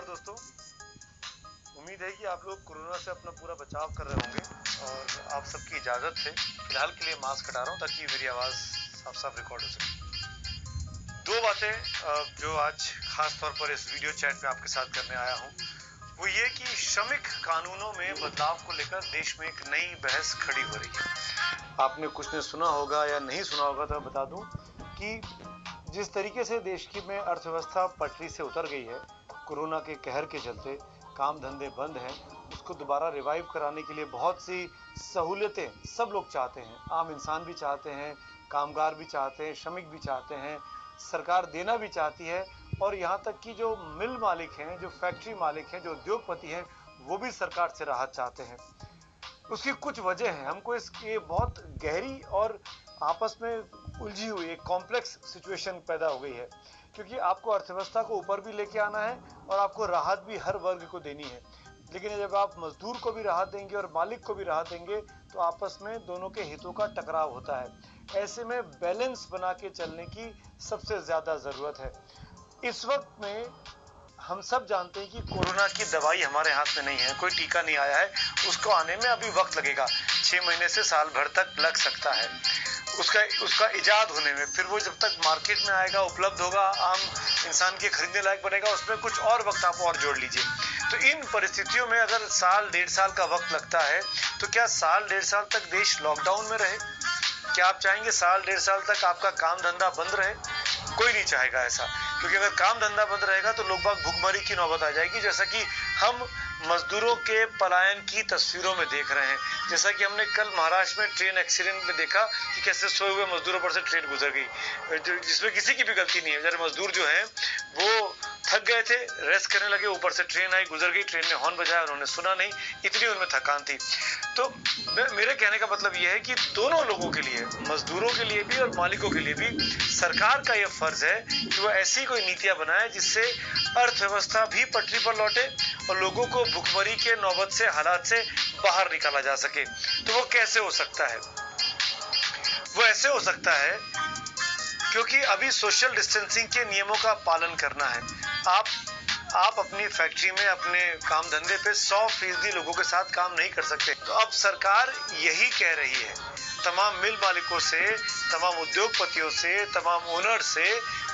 नमस्कार दोस्तों। उम्मीद है कि आप लोग कोरोना से अपना पूरा बचाव कर रहे होंगे और आप सबकी इजाज़त से फिलहाल के लिए मास्क हटा रहा हूँ ताकि मेरी आवाज़ साफ साफ रिकॉर्ड हो सके। दो बातें जो आज खास तौर पर इस वीडियो चैट में आपके साथ करने आया हूँ वो ये कि श्रमिक कानूनों में बदलाव को लेकर देश में एक नई बहस खड़ी हो रही है। आपने कुछ ने सुना होगा या नहीं सुना होगा तो मैं बता दूं कि जिस तरीके से देश की में अर्थव्यवस्था पटरी से उतर गई है कोरोना के कहर के चलते, काम धंधे बंद हैं, उसको दोबारा रिवाइव कराने के लिए बहुत सी सहूलियतें सब लोग चाहते हैं। आम इंसान भी चाहते हैं, कामगार भी चाहते हैं, श्रमिक भी चाहते हैं, सरकार देना भी चाहती है और यहाँ तक कि जो मिल मालिक हैं, जो फैक्ट्री मालिक हैं, जो उद्योगपति हैं, वो भी सरकार से राहत चाहते हैं। उसकी कुछ वजह है। हमको इसके बहुत गहरी और आपस में उलझी हुई एक कॉम्प्लेक्स सिचुएशन पैदा हो गई है, क्योंकि आपको अर्थव्यवस्था को ऊपर भी लेके आना है और आपको राहत भी हर वर्ग को देनी है। लेकिन जब आप मजदूर को भी राहत देंगे और मालिक को भी राहत देंगे तो आपस में दोनों के हितों का टकराव होता है। ऐसे में बैलेंस बना के चलने की सबसे ज्यादा जरूरत है। इस वक्त में हम सब जानते हैं कि कोरोना की दवाई हमारे हाथ में नहीं है, कोई टीका नहीं आया है, उसको आने में अभी वक्त लगेगा, 6 महीने से साल भर तक लग सकता है उसका इजाद होने में। फिर वो जब तक मार्केट में आएगा, उपलब्ध होगा, आम इंसान के खरीदने लायक बनेगा, उसमें कुछ और वक्त आप और जोड़ लीजिए। तो इन परिस्थितियों में अगर साल डेढ़ साल का वक्त लगता है तो क्या साल डेढ़ साल तक देश लॉकडाउन में रहे? क्या आप चाहेंगे साल डेढ़ साल तक आपका काम धंधा बंद रहे? कोई नहीं चाहेगा ऐसा, क्योंकि अगर काम धंधा बंद रहेगा तो लोग बाग भुखमरी की नौबत आ जाएगी, जैसा कि हम मजदूरों के पलायन की तस्वीरों में देख रहे हैं। जैसा कि हमने कल महाराष्ट्र में ट्रेन एक्सीडेंट में देखा कि कैसे सोए हुए मजदूरों पर से ट्रेन गुजर गई, जिसमें किसी की भी गलती नहीं है। बेचारे मजदूर जो हैं वो थक गए थे, रेस्ट करने लगे, ऊपर से ट्रेन आई, गुजर गई, ट्रेन ने हॉर्न बजाया, उन्होंने सुना नहीं, इतनी उनमें थकान थी। तो मेरे कहने का मतलब यह है कि दोनों लोगों के लिए, मजदूरों के लिए भी और मालिकों के लिए भी, सरकार का यह फर्ज है कि वह ऐसी कोई नीतियां बनाए जिससे अर्थव्यवस्था भी पटरी पर लौटे और लोगों को भुखमरी के नौबत से, हालात से बाहर निकाला जा सके। तो वो कैसे हो सकता है? वो ऐसे हो सकता है क्योंकि अभी सोशल डिस्टेंसिंग के नियमों का पालन करना है। आप अपनी फैक्ट्री में, अपने काम धंधे पे 100% लोगों के साथ काम नहीं कर सकते। तो अब सरकार यही कह रही है तमाम मिल मालिकों से, तमाम उद्योगपतियों से, तमाम ओनर से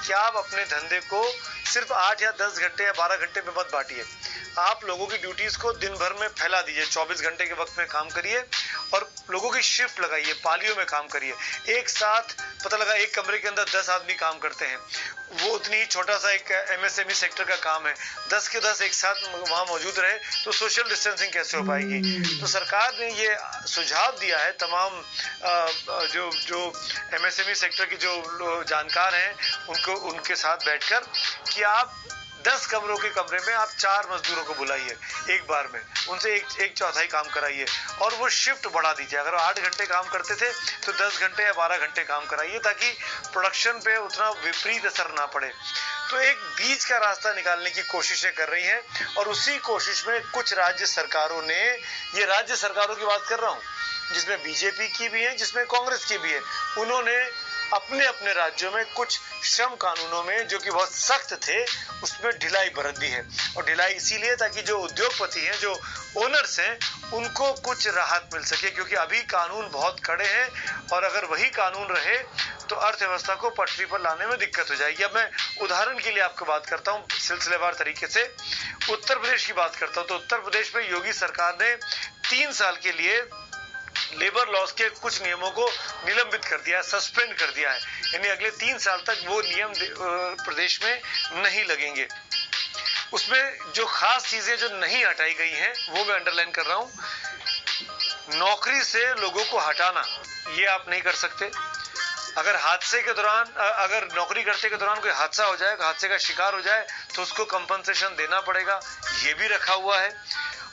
कि आप अपने धंधे को सिर्फ 8 या 10 घंटे या 12 घंटे में मत बांटिए। आप लोगों की ड्यूटीज को दिन भर में फैला दीजिए, 24 घंटे के वक्त में काम करिए और लोगों की शिफ्ट लगाइए, पालियों में काम करिए। एक साथ पता लगा एक कमरे के अंदर 10 आदमी काम करते हैं, वो उतनी ही छोटा सा एक एमएसएमई सेक्टर का काम है, 10 के 10 एक साथ वहां मौजूद रहे तो सोशल डिस्टेंसिंग कैसे हो पाएगी? तो सरकार ने ये सुझाव दिया है तमाम जो एमएसएमई सेक्टर के जो जानकार हैं उनके साथ बैठकर कि आप 10 कमरों के कमरे में आप 4 मजदूरों को बुलाइए एक बार में, उनसे एक चौथाई काम कराइए और वो शिफ्ट बढ़ा दीजिए। अगर 8 घंटे काम करते थे तो 10 घंटे या 12 घंटे काम कराइए ताकि प्रोडक्शन पे उतना विपरीत असर ना पड़े। तो एक बीच का रास्ता निकालने की कोशिशें कर रही हैं और उसी कोशिश में कुछ राज्य सरकारों ने, ये राज्य सरकारों की बात कर रहा हूँ जिसमें बीजेपी की भी है, जिसमें कांग्रेस की भी है, उन्होंने अपने अपने राज्यों में कुछ श्रम कानूनों में जो कि बहुत सख्त थे उसमें ढिलाई बरत दी है। और ढिलाई इसीलिए ताकि जो उद्योगपति हैं, जो ओनर्स हैं, उनको कुछ राहत मिल सके, क्योंकि अभी कानून बहुत कड़े हैं और अगर वही कानून रहे तो अर्थव्यवस्था को पटरी पर लाने में दिक्कत हो जाएगी। अब मैं उदाहरण के लिए आपको बात करता हूँ सिलसिलेवार तरीके से। उत्तर प्रदेश की बात करता हूँ तो उत्तर प्रदेश में योगी सरकार ने 3 साल के लिए लेबर लॉज के कुछ नियमों को निलंबित कर दिया है, सस्पेंड कर दिया है, यानी अगले 3 साल तक वो नियम प्रदेश में नहीं लगेंगे। उसमें जो खास चीजें जो नहीं हटाई गई हैं वो मैं अंडरलाइन कर रहा हूं। नौकरी से लोगों को हटाना ये आप नहीं कर सकते। अगर हादसे के दौरान, अगर नौकरी करते के दौरान कोई हादसा हो जाए, हादसे का शिकार हो जाए तो उसको कंपनसेशन देना पड़ेगा, ये भी रखा हुआ है।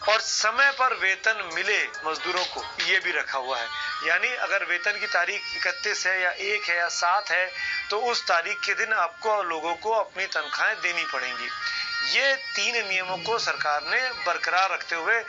और समय पर वेतन मिले मजदूरों को, ये भी रखा हुआ है। यानी अगर वेतन की तारीख 31 है या 1 है या 7 है तो उस तारीख के दिन आपको लोगों को अपनी तनख्वाहें देनी पड़ेंगी। ये 3 नियमों को सरकार ने बरकरार रखते हुए